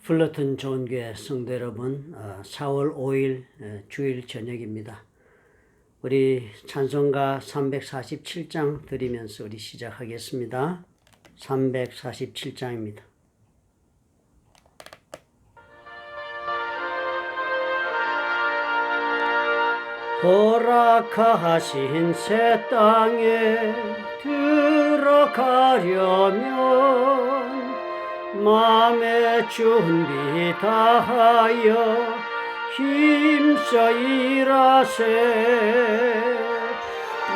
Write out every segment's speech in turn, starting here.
플러튼 좋은교회 성도 여러분, 4월 5일 주일 저녁입니다. 우리 찬송가 347장 드리면서 우리 시작하겠습니다. 347장입니다. 허락하신 새 땅에 들어가려면 마음의 준비 다하여 힘써 일하세.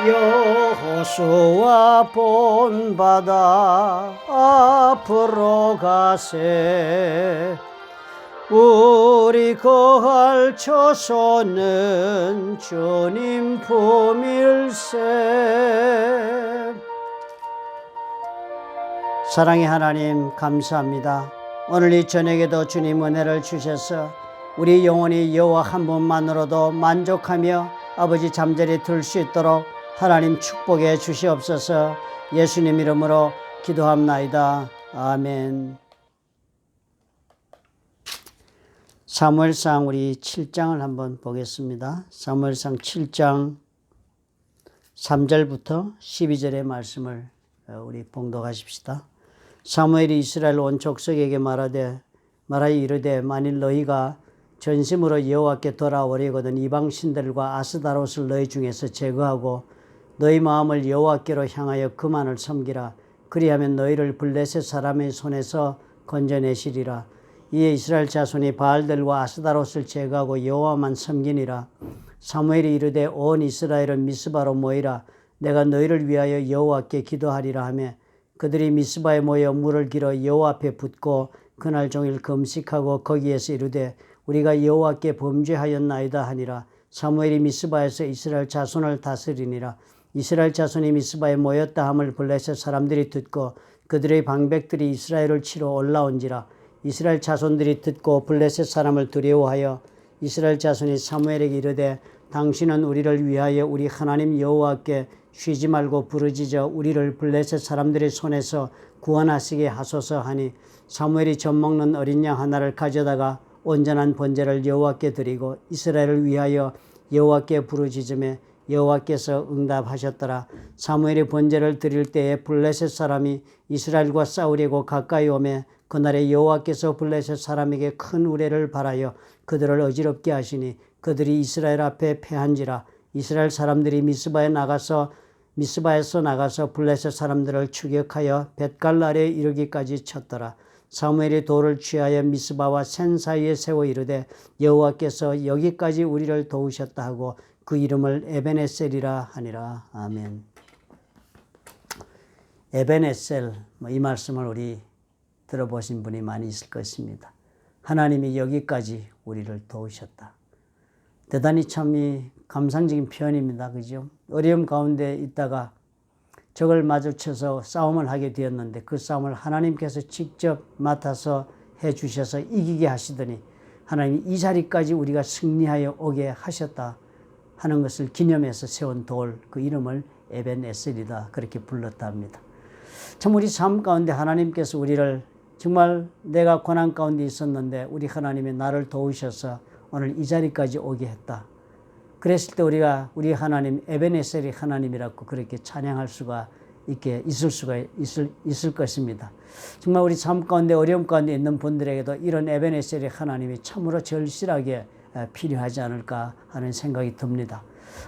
여호수아 본바다 앞으로 가세. 우리 거할 처소는 주님 품일세. 사랑의 하나님, 감사합니다. 오늘 이 저녁에도 주님 은혜를 주셔서 우리 영혼이 여호와 한 분만으로도 만족하며 아버지 잠자리 들 수 있도록 하나님 축복해 주시옵소서. 예수님 이름으로 기도합나이다. 아멘. 사무엘상 우리 7장을 한번 보겠습니다. 사무엘상 7장 3절부터 12절의 말씀을 우리 봉독하십시다. 사무엘이 이스라엘 온 족속에게 말하여 이르되 만일 너희가 전심으로 여호와께 돌아오려거든 이방 신들과 아스다롯을 너희 중에서 제거하고 너희 마음을 여호와께로 향하여 그만을 섬기라. 그리하면 너희를 블레셋 사람의 손에서 건져내시리라. 이에 이스라엘 자손이 바알들과 아스다롯을 제거하고 여호와만 섬기니라. 사무엘이 이르되 온 이스라엘은 미스바로 모이라. 내가 너희를 위하여 여호와께 기도하리라 하며 그들이 미스바에 모여 물을 길어 여호와 앞에 붓고 그날 종일 금식하고 거기에서 이르되 우리가 여호와께 범죄하였나이다 하니라. 사무엘이 미스바에서 이스라엘 자손을 다스리니라. 이스라엘 자손이 미스바에 모였다 함을 블레셋 사람들이 듣고 그들의 방백들이 이스라엘을 치러 올라온지라. 이스라엘 자손들이 듣고 블레셋 사람을 두려워하여 이스라엘 자손이 사무엘에게 이르되 당신은 우리를 위하여 우리 하나님 여호와께 쉬지 말고 부르짖어 우리를 블레셋 사람들의 손에서 구원하시게 하소서 하니 사무엘이 젖먹는 어린 양 하나를 가져다가 온전한 번제를 여호와께 드리고 이스라엘을 위하여 여호와께 부르짖으며 여호와께서 응답하셨더라. 사무엘이 번제를 드릴 때에 블레셋 사람이 이스라엘과 싸우려고 가까이 오매 그날에 여호와께서 블레셋 사람에게 큰 우레를 발하여 그들을 어지럽게 하시니 그들이 이스라엘 앞에 패한지라. 이스라엘 사람들이 미스바에서 나가서 블레셋 사람들을 추격하여 벳갈 아래에 이르기까지 쳤더라. 사무엘이 돌을 취하여 미스바와 센 사이에 세워 이르되 여호와께서 여기까지 우리를 도우셨다 하고 그 이름을 에벤에셀이라 하니라. 아멘. 에벤에셀, 이 말씀을 우리 들어보신 분이 많이 있을 것입니다. 하나님이 여기까지 우리를 도우셨다. 대단히 참 감상적인 표현입니다. 그죠? 어려움 가운데 있다가 적을 마주쳐서 싸움을 하게 되었는데 그 싸움을 하나님께서 직접 맡아서 해주셔서 이기게 하시더니 하나님이 이 자리까지 우리가 승리하여 오게 하셨다 하는 것을 기념해서 세운 돌, 그 이름을 에벤에셀이다 그렇게 불렀다 합니다. 참 우리 삶 가운데 하나님께서 우리를 정말 내가 고난 가운데 있었는데 우리 하나님이 나를 도우셔서 오늘 이 자리까지 오게 했다. 그랬을 때 우리 하나님 에벤에셀이 하나님이라고 그렇게 찬양할 수가 있을 것입니다. 정말 우리 삶 가운데 어려움 가운데 있는 분들에게도 이런 에벤에셀의 하나님이 참으로 절실하게 필요하지 않을까 하는 생각이 듭니다.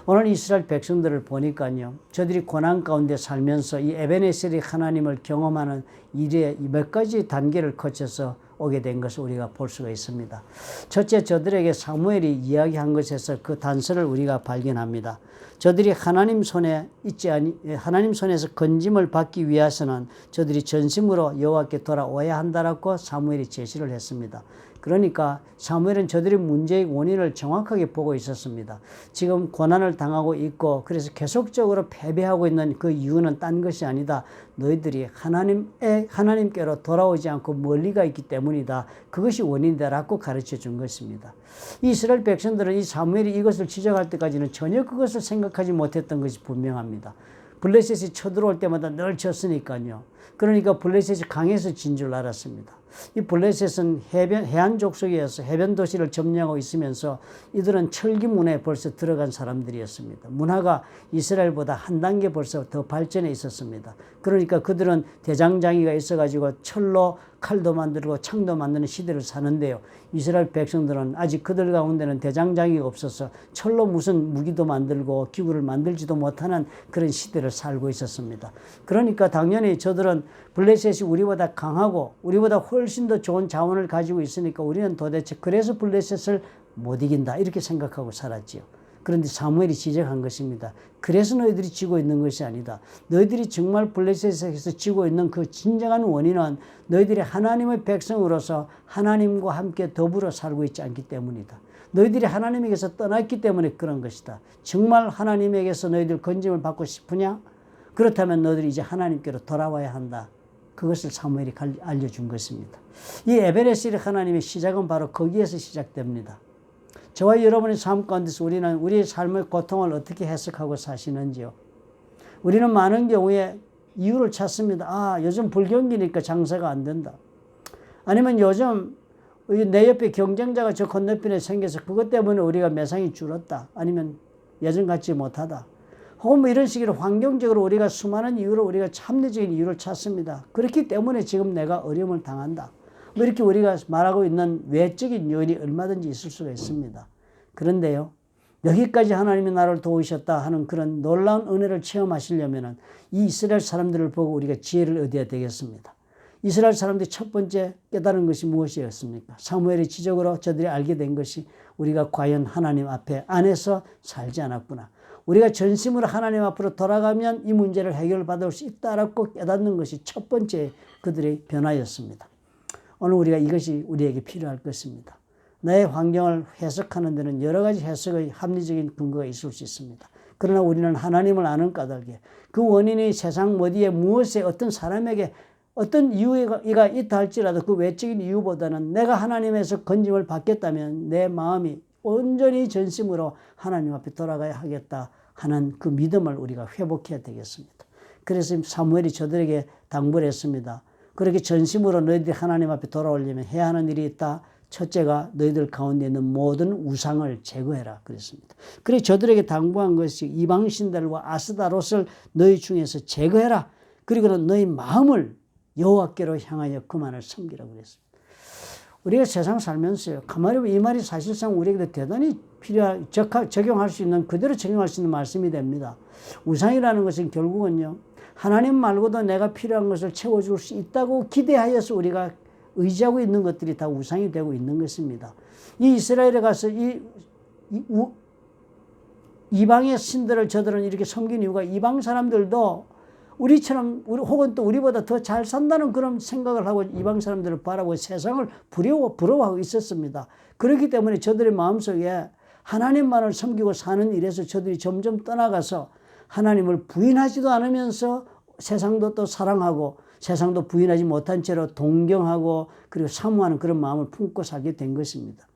오늘 이스라엘 백성들을 보니까요, 저들이 고난 가운데 살면서 이 에벤에셀의 하나님을 경험하는 일에 몇 가지 단계를 거쳐서 오게 된 것을 우리가 볼 수가 있습니다. 첫째, 저들에게 사무엘이 이야기한 것에서 그 단서를 우리가 발견합니다. 저들이 하나님 손에서 건짐을 받기 위해서는 저들이 전심으로 여호와께 돌아와야 한다라고 사무엘이 제시를 했습니다. 그러니까 사무엘은 저들의 문제의 원인을 정확하게 보고 있었습니다. 지금 고난을 당하고 있고 그래서 계속적으로 패배하고 있는 그 이유는 딴 것이 아니다. 너희들이 하나님께로 돌아오지 않고 멀리가 있기 때문이다. 그것이 원인이다라고 가르쳐 준 것입니다. 이스라엘 백성들은 이 사무엘이 이것을 지적할 때까지는 전혀 그것을 생각하지 못했던 것이 분명합니다. 블레셋이 쳐들어올 때마다 늘 졌으니까요. 그러니까 블레셋이 강에서 진 줄 알았습니다. 이 블레셋은 해안 족속이어서 해변 도시를 점령하고 있으면서 이들은 철기문에 벌써 들어간 사람들이었습니다. 문화가 이스라엘보다 한 단계 벌써 더 발전해 있었습니다. 그러니까 그들은 대장장이가 있어가지고 철로 칼도 만들고 창도 만드는 시대를 사는데요. 이스라엘 백성들은 아직 그들 가운데는 대장장이가 없어서 철로 무슨 무기도 만들고 기구를 만들지도 못하는 그런 시대를 살고 있었습니다. 그러니까 당연히 저들은 블레셋이 우리보다 강하고 우리보다 훨씬 더 좋은 자원을 가지고 있으니까 우리는 도대체 그래서 블레셋을 못 이긴다 이렇게 생각하고 살았지요. 그런데 사무엘이 지적한 것입니다. 그래서 너희들이 지고 있는 것이 아니다. 너희들이 정말 블레셋에서 지고 있는 그 진정한 원인은 너희들이 하나님의 백성으로서 하나님과 함께 더불어 살고 있지 않기 때문이다. 너희들이 하나님에게서 떠났기 때문에 그런 것이다. 정말 하나님에게서 너희들 건짐을 받고 싶으냐? 그렇다면 너희들이 이제 하나님께로 돌아와야 한다. 그것을 사무엘이 알려준 것입니다. 이 에베네셀 하나님의 시작은 바로 거기에서 시작됩니다. 저와 여러분의 삶 가운데서 우리는 우리의 삶의 고통을 어떻게 해석하고 사시는지요? 우리는 많은 경우에 이유를 찾습니다. 아, 요즘 불경기니까 장사가 안 된다. 아니면 요즘 내 옆에 경쟁자가 저 건너편에 생겨서 그것 때문에 우리가 매상이 줄었다. 아니면 예전 같지 못하다. 혹은 뭐 이런 식으로 환경적으로 우리가 수많은 이유로 우리가 합리적인 이유를 찾습니다. 그렇기 때문에 지금 내가 어려움을 당한다. 뭐 이렇게 우리가 말하고 있는 외적인 요인이 얼마든지 있을 수가 있습니다. 그런데요, 여기까지 하나님이 나를 도우셨다 하는 그런 놀라운 은혜를 체험하시려면 이 이스라엘 사람들을 보고 우리가 지혜를 얻어야 되겠습니다. 이스라엘 사람들이 첫 번째 깨달은 것이 무엇이었습니까? 사무엘의 지적으로 저들이 알게 된 것이 우리가 과연 하나님 앞에 안에서 살지 않았구나. 우리가 전심으로 하나님 앞으로 돌아가면 이 문제를 해결받을 수 있다라고 깨닫는 것이 첫 번째 그들의 변화였습니다. 오늘 우리가 이것이 우리에게 필요할 것입니다. 나의 환경을 해석하는 데는 여러 가지 해석의 합리적인 근거가 있을 수 있습니다. 그러나 우리는 하나님을 아는 까닭에 그 원인이 세상 어디에 무엇에 어떤 사람에게 어떤 이유가 있다 할지라도 그 외적인 이유보다는 내가 하나님에서 건짐을 받겠다면 내 마음이 온전히 전심으로 하나님 앞에 돌아가야 하겠다 하는 그 믿음을 우리가 회복해야 되겠습니다. 그래서 사무엘이 저들에게 당부를 했습니다. 그렇게 전심으로 너희들이 하나님 앞에 돌아오려면 해야 하는 일이 있다. 첫째가 너희들 가운데 있는 모든 우상을 제거해라 그랬습니다. 그래서 저들에게 당부한 것이 이방신들과 아스다롯을 너희 중에서 제거해라. 그리고는 너희 마음을 여호와께로 향하여 그만을 섬기라고 그랬습니다. 우리가 세상 살면서요, 가만히 보면 이 말이 사실상 우리에게 대단히 적용할 수 있는, 그대로 적용할 수 있는 말씀이 됩니다. 우상이라는 것은 결국은요, 하나님 말고도 내가 필요한 것을 채워줄 수 있다고 기대하여서 우리가 의지하고 있는 것들이 다 우상이 되고 있는 것입니다. 이 이스라엘에 가서 이방의 신들을 저들은 이렇게 섬긴 이유가 이방 사람들도 우리처럼 혹은 또 우리보다 더 잘 산다는 그런 생각을 하고 이방 사람들을 바라보고 세상을 부러워하고 있었습니다. 그렇기 때문에 저들의 마음속에 하나님만을 섬기고 사는 일에서 저들이 점점 떠나가서 하나님을 부인하지도 않으면서 세상도 또 사랑하고 세상도 부인하지 못한 채로 동경하고 그리고 사모하는 그런 마음을 품고 살게 된 것입니다.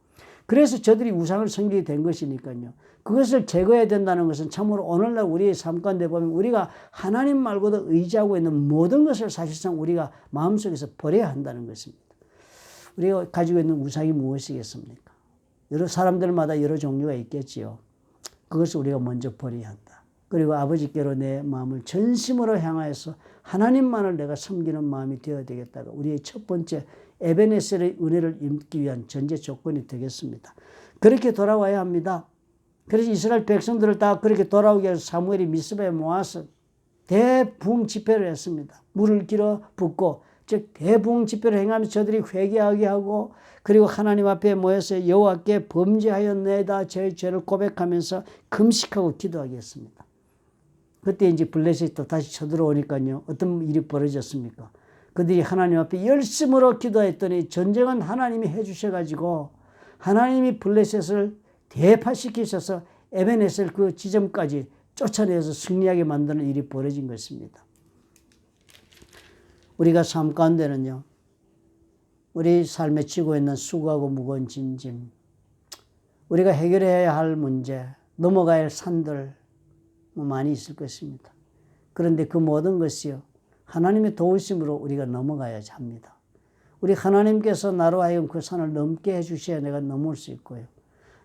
그래서 저들이 우상을 섬기게 된 것이니까요. 그것을 제거해야 된다는 것은 참으로 오늘날 우리의 삶 가운데 보면 우리가 하나님 말고도 의지하고 있는 모든 것을 사실상 우리가 마음속에서 버려야 한다는 것입니다. 우리가 가지고 있는 우상이 무엇이겠습니까? 여러 사람들마다 여러 종류가 있겠지요. 그것을 우리가 먼저 버려야 한다. 그리고 아버지께로 내 마음을 전심으로 향하여서 하나님만을 내가 섬기는 마음이 되어야 되겠다가 우리의 첫 번째 에베네셀의 은혜를 입기 위한 전제 조건이 되겠습니다. 그렇게 돌아와야 합니다. 그래서 이스라엘 백성들을 다 그렇게 돌아오게 해서 사무엘이 미스바에 모아서 대부흥 집회를 했습니다. 물을 길어 붓고 즉 대부흥 집회를 행하면서 저들이 회개하게 하고 그리고 하나님 앞에 모여서 여호와께 범죄하였나이다 제 죄를 고백하면서 금식하고 기도하게 했습니다. 그때 이제 블레셋이 또 다시 쳐들어오니까요. 어떤 일이 벌어졌습니까? 그들이 하나님 앞에 열심으로 기도했더니 전쟁은 하나님이 해주셔가지고 하나님이 블레셋을 대파시키셔서 에베네셀 그 지점까지 쫓아내서 승리하게 만드는 일이 벌어진 것입니다. 우리가 삶 가운데는요. 우리 삶에 지고 있는 수고하고 무거운 짐, 우리가 해결해야 할 문제, 넘어가야 할 산들 많이 있을 것입니다. 그런데 그 모든 것이요. 하나님의 도우심으로 우리가 넘어가야지 합니다. 우리 하나님께서 나로 하여금 그 산을 넘게 해주셔야 내가 넘을 수 있고요.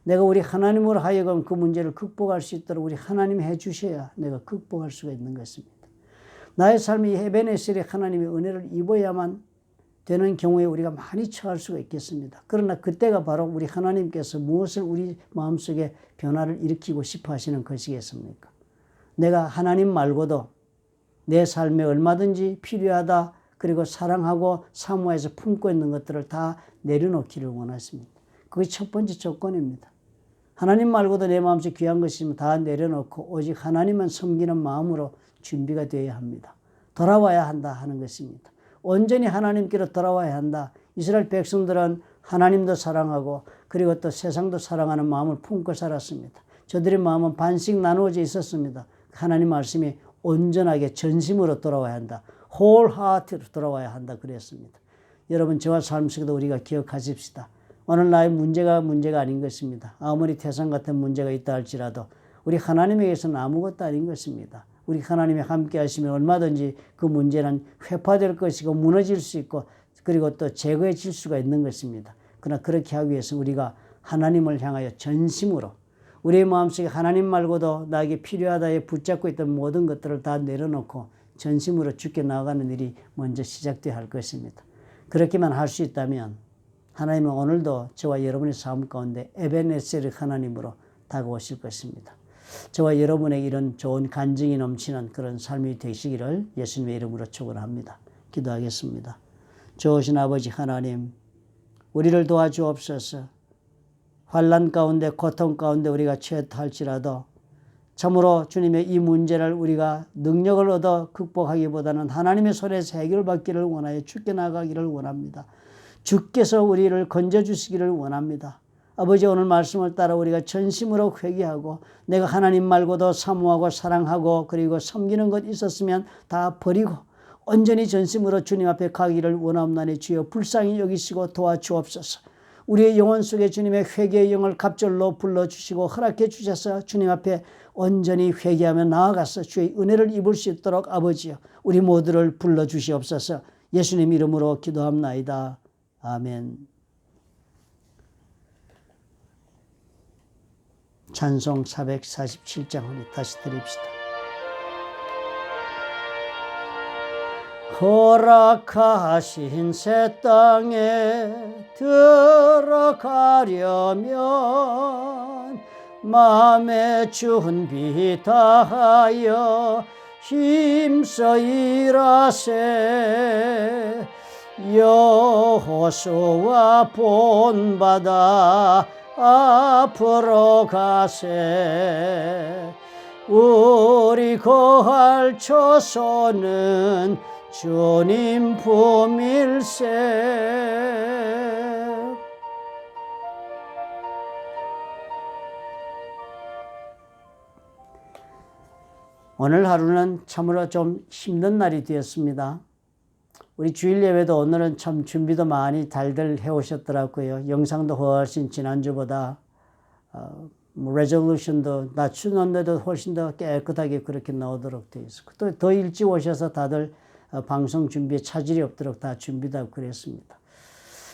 내가 우리 하나님으로 하여금 그 문제를 극복할 수 있도록 우리 하나님이 해주셔야 내가 극복할 수가 있는 것입니다. 나의 삶이 에베네셀의 하나님의 은혜를 입어야만 되는 경우에 우리가 많이 처할 수가 있겠습니다. 그러나 그때가 바로 우리 하나님께서 무엇을 우리 마음속에 변화를 일으키고 싶어 하시는 것이겠습니까? 내가 하나님 말고도 내 삶에 얼마든지 필요하다, 그리고 사랑하고 사모해서 품고 있는 것들을 다 내려놓기를 원하십니다. 그게 첫 번째 조건입니다. 하나님 말고도 내 마음속에 귀한 것이면 다 내려놓고 오직 하나님만 섬기는 마음으로 준비가 되어야 합니다. 돌아와야 한다 하는 것입니다. 온전히 하나님께로 돌아와야 한다. 이스라엘 백성들은 하나님도 사랑하고 그리고 또 세상도 사랑하는 마음을 품고 살았습니다. 저들의 마음은 반씩 나누어져 있었습니다. 하나님 말씀이 온전하게 전심으로 돌아와야 한다. wholehearted로 돌아와야 한다 그랬습니다. 여러분, 저와 삶 속에도 우리가 기억하십시다. 오늘 나의 문제가 아닌 것입니다. 아무리 태산 같은 문제가 있다 할지라도 우리 하나님에게서는 아무것도 아닌 것입니다. 우리 하나님이 함께 하시면 얼마든지 그 문제는 회파될 것이고 무너질 수 있고 그리고 또 제거해질 수가 있는 것입니다. 그러나 그렇게 하기 위해서 우리가 하나님을 향하여 전심으로 우리의 마음속에 하나님 말고도 나에게 필요하다에 붙잡고 있던 모든 것들을 다 내려놓고 전심으로 주께 나아가는 일이 먼저 시작되어야 할 것입니다. 그렇게만 할 수 있다면 하나님은 오늘도 저와 여러분의 삶 가운데 에베네셀의 하나님으로 다가오실 것입니다. 저와 여러분에게 이런 좋은 간증이 넘치는 그런 삶이 되시기를 예수님의 이름으로 축원합니다. 기도하겠습니다. 좋으신 아버지 하나님, 우리를 도와주옵소서. 환난 가운데 고통 가운데 우리가 처할지라도 참으로 주님의 이 문제를 우리가 능력을 얻어 극복하기보다는 하나님의 손에서 해결받기를 원하여 주께 나가기를 원합니다. 주께서 우리를 건져주시기를 원합니다. 아버지, 오늘 말씀을 따라 우리가 전심으로 회개하고 내가 하나님 말고도 사모하고 사랑하고 그리고 섬기는 것 있었으면 다 버리고 온전히 전심으로 주님 앞에 가기를 원하옵나니 주여 불쌍히 여기시고 도와주옵소서. 우리의 영혼 속에 주님의 회개의 영을 갑절로 불러주시고 허락해 주셔서 주님 앞에 온전히 회개하며 나아가서 주의 은혜를 입을 수 있도록 아버지여 우리 모두를 불러주시옵소서. 예수님 이름으로 기도합나이다. 아멘. 찬송 447장 우리 다시 드립시다. 허락하신 새 땅에 들어가려면 마음의 준비 다하여 힘써 일하세. 여호수아 본받아 앞으로 가세. 우리 거할 처소는 주님 품일세. 오늘 하루는 참으로 좀 힘든 날이 되었습니다. 우리 주일 예배도 오늘은 참 준비도 많이 달들 해오셨더라고요. 영상도 훨씬 지난주보다 레졸루션도 낮추는데도 훨씬 더 깨끗하게 그렇게 나오도록 되어 있어요. 또 더 일찍 오셔서 다들 방송 준비에 차질이 없도록 다 준비도 하고 그랬습니다.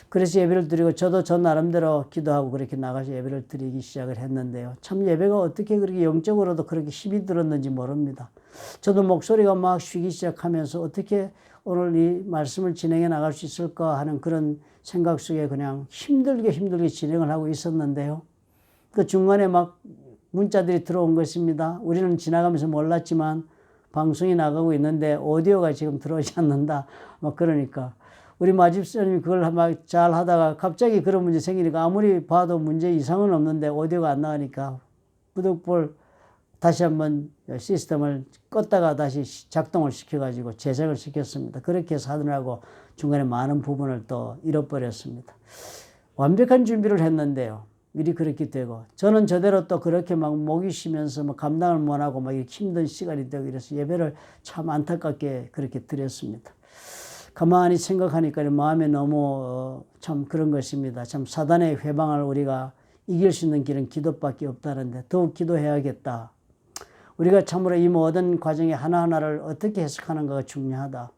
그래서 예배를 드리고 저도 저 나름대로 기도하고 그렇게 나가서 예배를 드리기 시작을 했는데요. 참 예배가 어떻게 그렇게 영적으로도 그렇게 힘이 들었는지 모릅니다. 저도 목소리가 막 쉬기 시작하면서 어떻게 오늘 이 말씀을 진행해 나갈 수 있을까 하는 그런 생각 속에 그냥 힘들게 진행을 하고 있었는데요. 그 중간에 막 문자들이 들어온 것입니다. 우리는 지나가면서 몰랐지만 방송이 나가고 있는데 오디오가 지금 들어오지 않는다. 막 그러니까 우리 마집사님이 그걸 막 잘 하다가 갑자기 그런 문제 생기니까 아무리 봐도 문제 이상은 없는데 오디오가 안 나가니까 부득불 다시 한번 시스템을 껐다가 다시 작동을 시켜가지고 재생을 시켰습니다. 그렇게 해서 하느라고 중간에 많은 부분을 또 잃어버렸습니다. 완벽한 준비를 했는데요. 일이 그렇게 되고 저는 저대로 또 그렇게 막 목이 쉬면서 뭐 감당을 못하고 막 힘든 시간이 되고 이래서 예배를 참 안타깝게 그렇게 드렸습니다. 가만히 생각하니까 마음에 너무 참 그런 것입니다. 참 사단의 회방을 우리가 이길 수 있는 길은 기도밖에 없다는데 더욱 기도해야겠다. 우리가 참으로 이 모든 과정의 하나하나를 어떻게 해석하는가가 중요하다.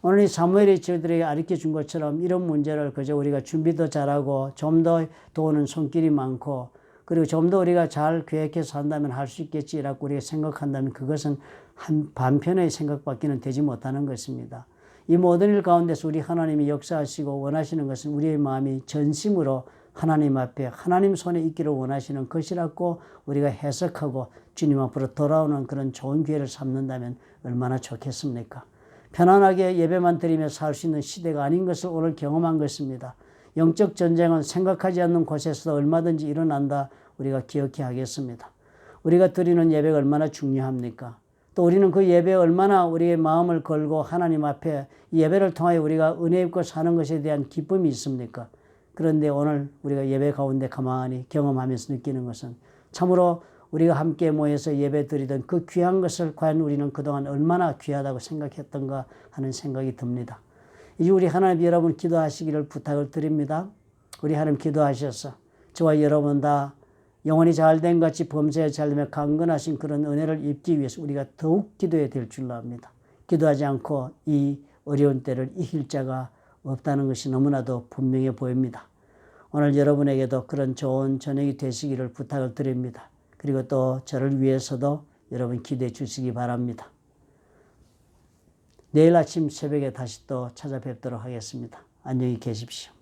오늘 이 사무엘이 저희들에게 가르쳐 준 것처럼 이런 문제를 그저 우리가 준비도 잘하고 좀 더 도우는 손길이 많고 그리고 좀 더 우리가 잘 계획해서 한다면 할 수 있겠지라고 우리가 생각한다면 그것은 한 반편의 생각밖에는 되지 못하는 것입니다. 이 모든 일 가운데서 우리 하나님이 역사하시고 원하시는 것은 우리의 마음이 전심으로 하나님 앞에 하나님 손에 있기를 원하시는 것이라고 우리가 해석하고 주님 앞으로 돌아오는 그런 좋은 기회를 삼는다면 얼마나 좋겠습니까? 편안하게 예배만 드리며 살 수 있는 시대가 아닌 것을 오늘 경험한 것입니다. 영적 전쟁은 생각하지 않는 곳에서도 얼마든지 일어난다 우리가 기억해야 하겠습니다. 우리가 드리는 예배가 얼마나 중요합니까? 또 우리는 그 예배에 얼마나 우리의 마음을 걸고 하나님 앞에 예배를 통하여 우리가 은혜 입고 사는 것에 대한 기쁨이 있습니까? 그런데 오늘 우리가 예배 가운데 가만히 경험하면서 느끼는 것은 참으로 우리가 함께 모여서 예배 드리던 그 귀한 것을 과연 우리는 그동안 얼마나 귀하다고 생각했던가 하는 생각이 듭니다. 이제 우리 하나님 여러분 기도하시기를 부탁을 드립니다. 우리 하나님 기도하셔서 저와 여러분 다 영혼이 잘된 같이 범사에 잘되며 강건하신 그런 은혜를 입기 위해서 우리가 더욱 기도해야 될 줄로 압니다. 기도하지 않고 이 어려운 때를 이길 자가 없다는 것이 너무나도 분명해 보입니다. 오늘 여러분에게도 그런 좋은 저녁이 되시기를 부탁을 드립니다. 그리고 또 저를 위해서도 여러분 기도해 주시기 바랍니다. 내일 아침 새벽에 다시 또 찾아뵙도록 하겠습니다. 안녕히 계십시오.